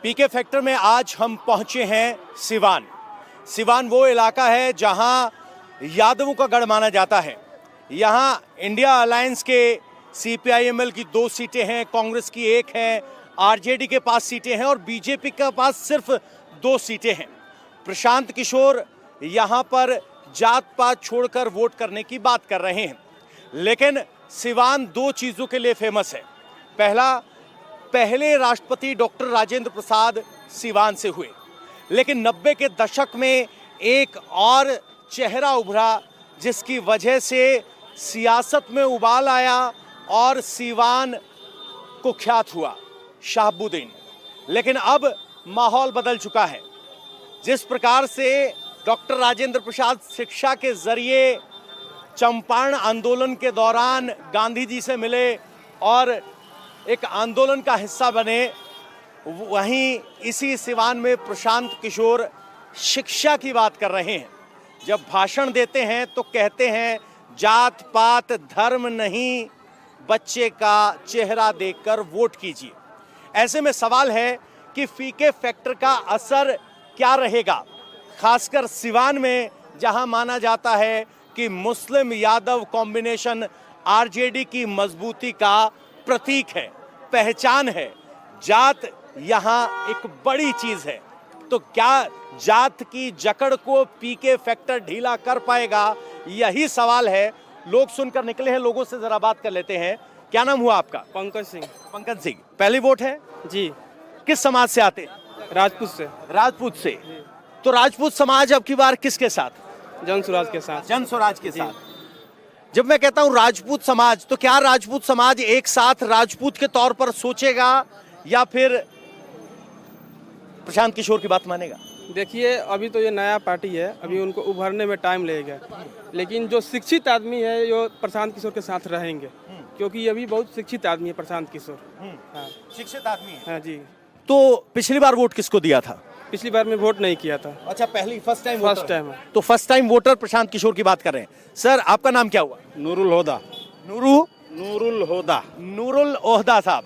पीके factor में आज हम पहुंचे हैं सिवान। सिवान वो इलाका है जहां यादवों का गढ़ माना जाता है। यहां इंडिया अलायंस के सीपीआईएमएल की 2 सीटें हैं, कांग्रेस की 1 है, आरजेडी के पास सीटें हैं और बीजेपी के पास सिर्फ 2 सीटें हैं। प्रशांत किशोर यहां पर जात पात छोड़कर वोट करने की बात कर रहे हैं, लेकिन सिवान 2 चीज़ों के लिए फेमस है। पहले राष्ट्रपति डॉक्टर राजेंद्र प्रसाद सिवान से हुए, लेकिन 90 के दशक में एक और चेहरा उभरा जिसकी वजह से सियासत में उबाल आया और सिवान कुख्यात हुआ, शहाबुद्दीन। लेकिन अब माहौल बदल चुका है। जिस प्रकार से डॉक्टर राजेंद्र प्रसाद शिक्षा के जरिए चंपारण आंदोलन के दौरान गांधी जी से मिले और एक आंदोलन का हिस्सा बने, वहीं इसी सिवान में प्रशांत किशोर शिक्षा की बात कर रहे हैं। जब भाषण देते हैं तो कहते हैं जात पात धर्म नहीं, बच्चे का चेहरा देखकर वोट कीजिए। ऐसे में सवाल है कि पीके फैक्टर का असर क्या रहेगा, खासकर सिवान में जहां माना जाता है कि मुस्लिम यादव कॉम्बिनेशन आरजेडी की मजबूती का प्रतीक है, पहचान है। जात यहां एक बड़ी चीज है, तो क्या जात की जकड़ को पीके फैक्टर ढीला कर पाएगा, यही सवाल है। लोग सुनकर निकले हैं, लोगों से जरा बात कर लेते हैं। क्या नाम हुआ आपका? पंकज सिंह। पंकज सिंह, पहली वोट है जी। किस समाज से आते? राजपूत से। राजपूत से। तो राजपूत समाज अब की बार किसके साथ? जन स्वराज के साथ। जन स्वराज के साथ। जब मैं कहता हूं राजपूत समाज, तो क्या राजपूत समाज एक साथ राजपूत के तौर पर सोचेगा या फिर प्रशांत किशोर की बात मानेगा? देखिए, अभी तो ये नया पार्टी है, अभी उनको उभरने में टाइम लगेगा, लेकिन जो शिक्षित आदमी है वो प्रशांत किशोर के साथ रहेंगे, क्योंकि ये भी बहुत शिक्षित आदमी है प्रशांत किशोर। हाँ, शिक्षित आदमी है। हाँ जी। तो पिछली बार वोट किसको दिया था? पिछली बार में वोट नहीं किया था। अच्छा, फर्स्ट टाइम है। तो first time voter Prashant Kishor की बात कर रहे हैं। सर, आपका नाम क्या हुआ? नूरुल होदा। नूरुल ओहदा साहब।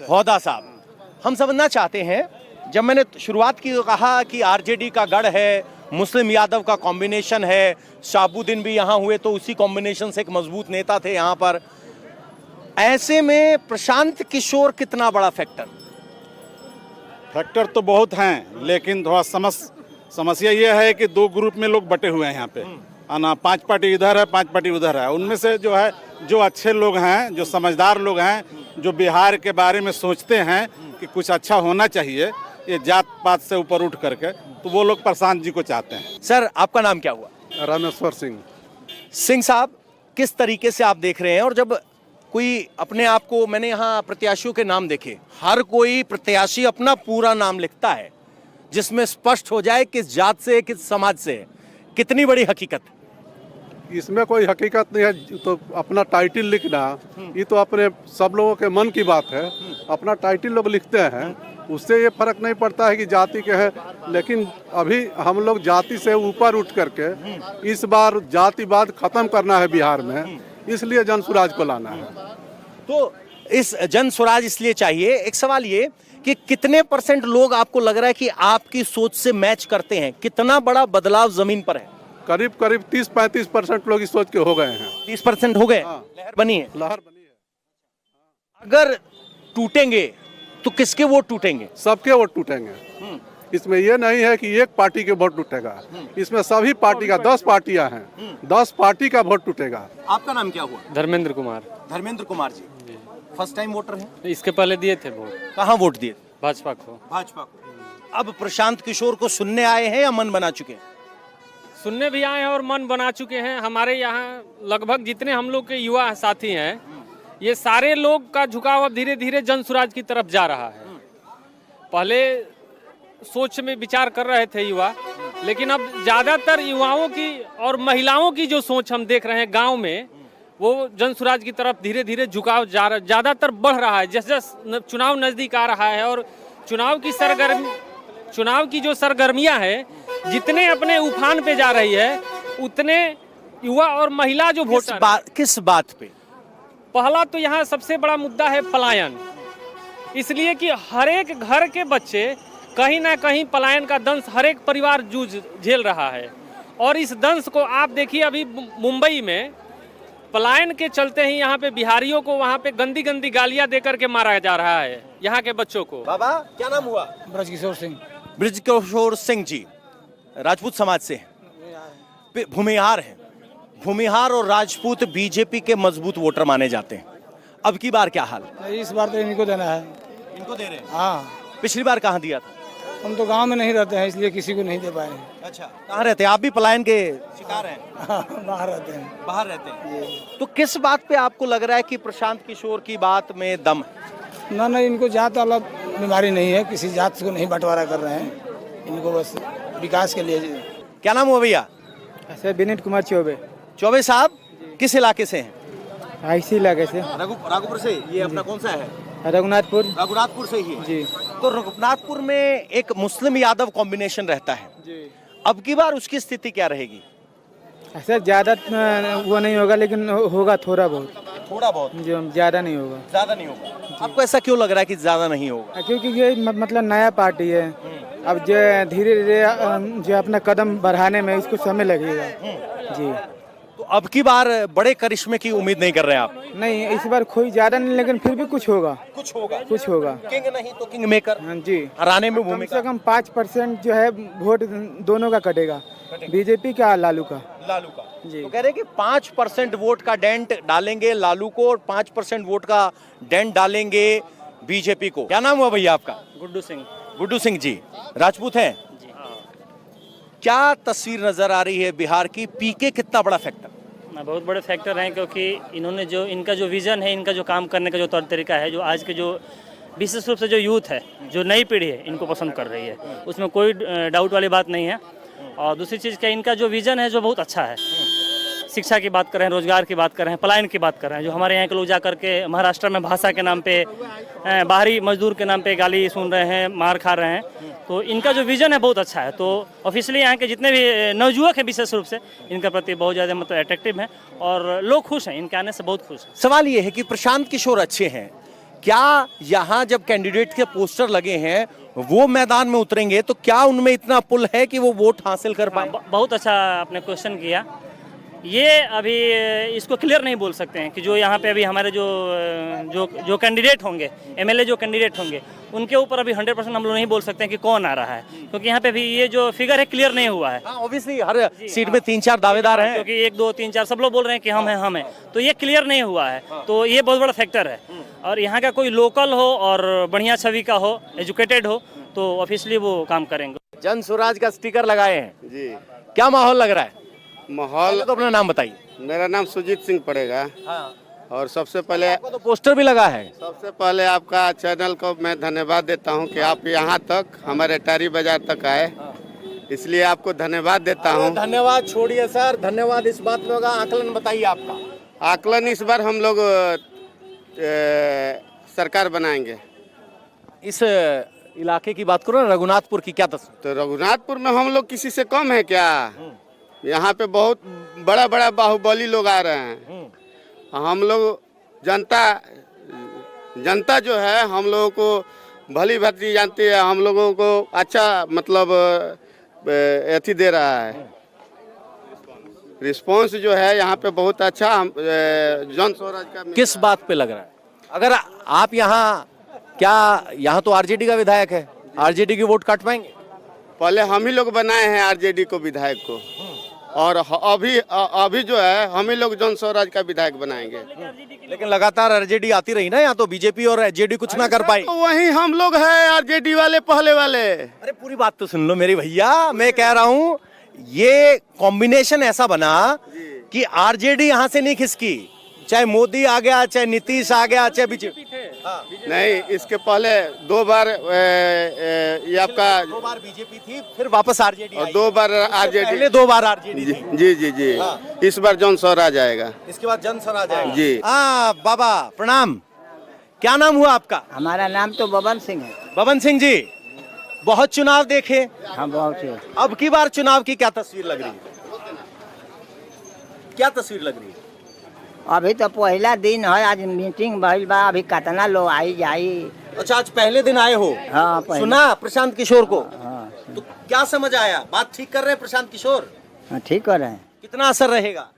होदा साहब। हम समझना चाहते हैं, जब मैंने शुरुआत की तो कहा कि आरजेडी का गढ़ है, मुस्लिम यादव का कॉम्बिनेशन है, शहाबुद्दीन भी यहाँ हुए तो उसी कॉम्बिनेशन से एक मजबूत नेता थे यहाँ पर। ऐसे में प्रशांत किशोर कितना बड़ा फैक्टर तो बहुत हैं, लेकिन थोड़ा समस्या ये है कि 2 ग्रुप में लोग बटे हुए हैं यहाँ पे। ना 5 पार्टी इधर है, 5 पार्टी उधर है। उनमें से जो है, जो अच्छे लोग हैं, जो समझदार लोग हैं, जो बिहार के बारे में सोचते हैं कि कुछ अच्छा होना चाहिए, ये जात पात से ऊपर उठ करके, तो वो लोग प्रशांत जी को चाहते हैं। सर, आपका नाम क्या हुआ? रामेश्वर सिंह। सिंह साहब, किस तरीके से आप देख रहे हैं? और जब कोई अपने आप को, मैंने यहाँ प्रत्याशियों के नाम देखे, हर कोई प्रत्याशी अपना पूरा नाम लिखता है जिसमें स्पष्ट हो जाए किस जात से, किस समाज से। कितनी बड़ी हकीकत? इसमें कोई हकीकत नहीं है, तो अपना टाइटल लिखना, ये तो अपने सब लोगों के मन की बात है। अपना टाइटल लोग लिखते हैं, उससे ये फर्क नहीं पड़ता है कि जाति के हैं। लेकिन अभी हम लोग जाति से ऊपर उठ करके इस बार जातिवाद खत्म करना है बिहार में, इसलिए जन स्वराज को लाना है। तो इस जन स्वराज इसलिए चाहिए। एक सवाल ये कि कितने % लोग आपको लग रहा है कि आपकी सोच से मैच करते हैं? कितना बड़ा बदलाव जमीन पर है? करीब 30-35% लोग इस सोच के हो गए हैं। 30% हो गए। हाँ। लहर बनी है। लहर बनी है। अगर टूटेंगे तो किसके वोट टूटेंगे? सबके वोट टूटेंगे। इसमें ये नहीं है कि एक पार्टी के वोट टूटेगा, इसमें सभी पार्टी का 10 पार्टियां हैं, 10 पार्टी का वोट टूटेगा। आपका नाम क्या हुआ? Dharmendra Kumar. Dharmendra Kumar ji, first time voter हैं? इसके पहले दिए थे वोट। कहाँ वोट दिए? भाजपा को। भाजपा को। अब प्रशांत किशोर को सुनने आए हैं या मन बना चुके हैं? सुनने भी आए हैं और मन बना चुके हैं। हमारे यहाँ लगभग जितने हम लोग के युवा साथी हैं, ये सारे लोग का झुकाव अब धीरे धीरे जन स्वराज की तरफ जा रहा है। पहले सोच में विचार कर रहे थे युवा, लेकिन अब ज़्यादातर युवाओं की और महिलाओं की जो सोच हम देख रहे हैं गांव में, वो जन स्वराज की तरफ धीरे धीरे झुकाव ज़्यादातर बढ़ रहा है। जैसे जैसे चुनाव नज़दीक आ रहा है और चुनाव की जो सरगर्मियां हैं, जितने अपने उफान पे जा रही है, उतने युवा और महिला जो वोटर किस बात पे? पहला तो यहाँ सबसे बड़ा मुद्दा है पलायन। इसलिए कि हर एक घर के बच्चे कहीं ना कहीं पलायन का दंश हर एक परिवार जूझ झेल रहा है। और इस दंश को आप देखिए, अभी मुंबई में पलायन के चलते ही यहाँ पे बिहारियों को वहाँ पे गंदी गंदी गालियाँ दे करके मारा जा रहा है यहाँ के बच्चों को। बाबा क्या नाम हुआ? ब्रजकिशोर सिंह। ब्रजकिशोर सिंह जी राजपूत समाज से हैं, भूमिहार हैं। भूमिहार और राजपूत बीजेपी के मजबूत वोटर माने जाते हैं। अब की बार क्या हाल? इस बार तो इनको देना है। इनको दे रहे हैं? हाँ, पिछली बार कहाँ दिया था? हम तो गांव में नहीं रहते हैं, इसलिए किसी को नहीं दे पाए। अच्छा, कहाँ रहते हैं आप? भी पलायन के शिकार हैं? हाँ, बाहर रहते हैं। बाहर रहते हैं। तो किस बात पे आपको लग रहा है कि प्रशांत किशोर की बात में दम है? ना इनको जात वाला बीमारी नहीं है, किसी जात को नहीं बंटवारा कर रहे हैं, इनको बस विकास के लिए। क्या नाम हुआ भैया? सर विनीत कुमार चौबे। चौबे साहब किस इलाके से हैं? इसी इलाके से। रघुपुर से। ये अपना कौन सा है? रघुनाथपुर। रघुनाथपुर से ही है। जी। तो रघुनाथपुर में एक मुस्लिम यादव कॉम्बिनेशन रहता है जी। अब की बार उसकी स्थिति क्या रहेगी? सर ज़्यादा वो नहीं होगा, लेकिन होगा थोड़ा बहुत। थोड़ा बहुत, जो ज़्यादा नहीं होगा। ज्यादा नहीं होगा। आपको ऐसा क्यों लग रहा है कि ज्यादा नहीं होगा? क्योंकि ये मतलब नया पार्टी है, अब जो धीरे धीरे जो अपना कदम बढ़ाने में इसको समय लगेगा। जी। तो अब की बार बड़े करिश्मे की उम्मीद नहीं कर रहे हैं आप? नहीं, इस बार कोई ज़्यादा नहीं, लेकिन फिर भी कुछ होगा। कुछ होगा। कुछ होगा। किंग नहीं तो किंग मेकर। हाँ जी। हराने में कम भूमिका। से कम 5% जो है वोट दोनों का कटेगा, बीजेपी का, लालू का। लालू का। जी। तो कह रहे हैं कि 5% वोट का डेंट डालेंगे लालू को और 5% वोट का डेंट डालेंगे बीजेपी को। क्या नाम हुआ भैया आपका? गुड्डू सिंह। गुड्डू सिंह जी राजपूत हैं? क्या तस्वीर नजर आ रही है बिहार की? पीके कितना बड़ा फैक्टर? बहुत बड़े फैक्टर हैं, क्योंकि इन्होंने जो इनका जो विज़न है, इनका जो काम करने का जो तौर तरीका है, जो आज के जो विशेष रूप से जो यूथ है, जो नई पीढ़ी है, इनको पसंद कर रही है, उसमें कोई डाउट वाली बात नहीं है। और दूसरी चीज़ क्या, इनका जो विज़न है जो बहुत अच्छा है। शिक्षा की बात कर रहे हैं, रोजगार की बात कर रहे हैं, पलायन की बात कर रहे हैं। जो हमारे यहाँ के लोग जा करके महाराष्ट्र में भाषा के नाम पे, बाहरी मजदूर के नाम पे गाली सुन रहे हैं, मार खा रहे हैं, तो इनका जो विजन है बहुत अच्छा है। तो ऑफिशियली यहाँ के जितने भी नवयुवक हैं विशेष रूप से इनका प्रति बहुत ज़्यादा मतलब अट्रैक्टिव हैं और लोग खुश हैं, इनके आने से बहुत खुश हैं। सवाल ये है कि प्रशांत किशोर अच्छे हैं, क्या यहाँ जब कैंडिडेट के पोस्टर लगे हैं वो मैदान में उतरेंगे तो क्या उनमें इतना पुल है कि वो वोट हासिल कर पाए? बहुत अच्छा आपने क्वेश्चन किया। ये अभी इसको क्लियर नहीं बोल सकते हैं कि जो यहाँ पे अभी हमारे जो कैंडिडेट होंगे, एमएलए जो कैंडिडेट होंगे, उनके ऊपर अभी 100% हम लोग नहीं बोल सकते हैं कि कौन आ रहा है, क्योंकि यहाँ पे भी ये जो फिगर है क्लियर नहीं हुआ है। ऑब्वियसली हर सीट में 3-4 दावेदार हैं, क्योंकि 1, 2, 3, 4 सब लोग बोल रहे हैं कि हम हैं, तो ये क्लियर नहीं हुआ है। तो ये बहुत बड़ा फैक्टर है। और यहाँ का कोई लोकल हो और बढ़िया छवि का हो, एजुकेटेड हो, तो ऑफिशियली वो काम करेंगे। जन स्वराज का स्टिकर लगाए हैं जी। क्या माहौल लग रहा है? माहौल तो अपना नाम बताइए। मेरा नाम सुजीत सिंह पड़ेगा। और सबसे पहले तो पोस्टर भी लगा है। सबसे पहले आपका चैनल को मैं धन्यवाद देता हूं कि आप यहाँ तक हमारे टारी बाजार तक आए, इसलिए आपको धन्यवाद देता हूं। धन्यवाद छोड़िए सर, धन्यवाद इस बात में होगा। आकलन बताइए आपका। आकलन इस बार हम लोग सरकार बनाएंगे। इस इलाके की बात करो ना, रघुनाथपुर की क्या तस्वीर? तो रघुनाथपुर में हम लोग किसी से कम है क्या? यहाँ पे बहुत बड़ा बड़ा बाहुबली लोग आ रहे हैं। हम लोग जनता जो है हम लोगों को भली भांति जानती है, हम लोगों को अच्छा मतलब अथी दे रहा है। रिस्पांस जो है यहाँ पे बहुत अच्छा। जन स्वराज का किस बात पे लग रहा है? अगर आप यहाँ तो आरजेडी का विधायक है, आरजेडी की वोट काट पाएंगे? पहले हम ही लोग बनाए हैं आरजेडी को विधायक को, और अभी जो है हम ही लोग जन स्वराज का विधायक बनाएंगे। लेकिन लगातार आरजेडी आती रही ना, यहाँ तो बीजेपी और आरजेडी कुछ ना कर पाई। तो वही हम लोग हैं आरजेडी वाले, पहले वाले। अरे पूरी बात तो सुन लो मेरी भैया, मैं कह रहा हूँ ये कॉम्बिनेशन ऐसा बना कि आरजेडी यहाँ से नहीं खिसकी, चाहे मोदी आ गया, चाहे नीतीश आ गया, चाहे बीजेपी। नहीं, इसके पहले 2 बार ये आपका 2 बार बीजेपी थी, फिर वापस आरजेडी और 2 बार आरजेडी, पहले 2 बार आरजेडी थी। जी जी जी। इस बार जन स्वराज आएगा, इसके बाद जन स्वराज आएगा। जी। हाँ बाबा प्रणाम। क्या नाम हुआ आपका? हमारा नाम तो बबन सिंह है। बबन सिंह जी, बहुत चुनाव देखे, हाँ बहुत है। अब की बार चुनाव की क्या तस्वीर लग रही है? क्या तस्वीर लग रही है? अभी तो पहला दिन है, आज मीटिंग भइल बा, अभी कितना लोग आई जाई, अच्छा, आज पहले दिन आए हो? हाँ, पहले। सुना प्रशांत किशोर को? हाँ तो क्या समझ आया? बात ठीक कर रहे हैं प्रशांत किशोर? हाँ, ठीक कर रहे हैं। कितना असर रहेगा?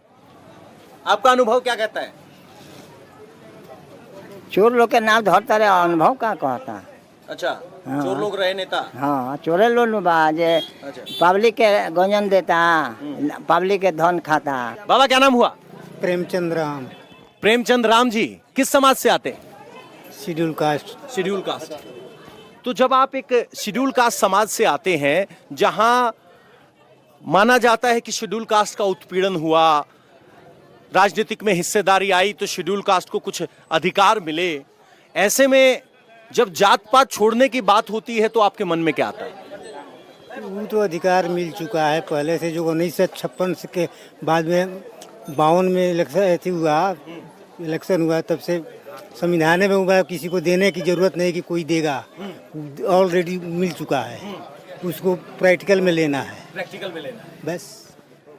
आपका अनुभव क्या कहता है? चोर लोग के नाम धरता रहे, अनुभव का कहता। अच्छा, हाँ। चोर लोग रहे नेता। हाँ, चोरे लोग बा जे अच्छा। पब्लिक के गंजन देता, पब्लिक के धन खाता। बाबा क्या नाम हुआ? प्रेमचंद राम, प्रेमचंद राम जी। किस समाज से आते हैं? Schedule caste. Schedule caste. तो जब आप एक शेड्यूल कास्ट समाज से आते हैं जहां माना जाता है कि शेड्यूल कास्ट का उत्पीड़न हुआ, राजनीतिक में हिस्सेदारी आई तो शेड्यूल कास्ट को कुछ अधिकार मिले, ऐसे में जब जात पात छोड़ने की बात होती है तो आपके मन में क्या आता है? वो तो अधिकार मिल चुका है पहले से, जो 1956 के बाद में 52 में इलेक्शन हुआ तब से संविधान में हुआ, किसी को देने की जरूरत नहीं कि कोई देगा, ऑलरेडी मिल चुका है, उसको प्रैक्टिकल में लेना है। प्रैक्टिकल में लेना है बस।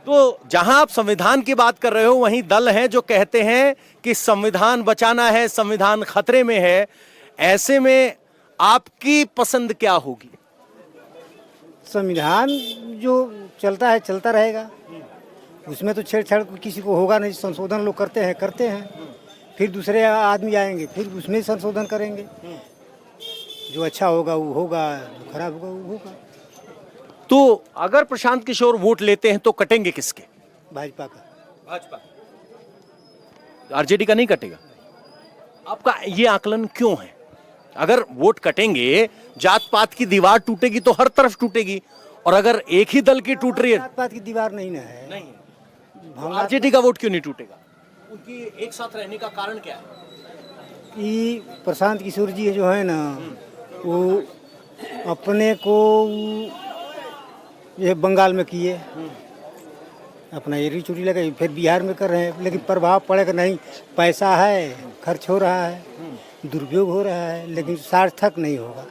तो जहां आप संविधान की बात कर रहे हो वहीं दल हैं जो कहते हैं कि संविधान बचाना है, संविधान खतरे में है। ऐसे में आपकी पसंद क्या होगी? संविधान जो चलता है चलता रहेगा, उसमें तो छेड़छाड़ किसी को होगा नहीं। संशोधन लोग करते हैं, फिर दूसरे आदमी आएंगे, फिर उसमें संशोधन करेंगे। जो अच्छा होगा वो होगा, जो खराब होगा वो होगा। तो अगर प्रशांत किशोर वोट लेते हैं तो कटेंगे किसके? भाजपा का। भाजपा। आरजेडी का नहीं कटेगा? आपका ये आकलन क्यों है? अगर वोट कटेंगे, जात पात की दीवार टूटेगी तो हर तरफ टूटेगी, और अगर एक ही दल की टूट रही है, जात पात की दीवार नहीं ना है। नहीं, आरजेडी का वोट क्यों नहीं टूटेगा? उनकी एक साथ रहने का कारण क्या है? ये प्रशांत किशोर जी जो है ना, वो अपने को ये बंगाल में किए, अपना एरी चोरी लगा, फिर बिहार में कर रहे हैं, लेकिन प्रभाव पड़ेगा नहीं। पैसा है, खर्च हो रहा है, दुरुपयोग हो रहा है, लेकिन सार्थक नहीं होगा।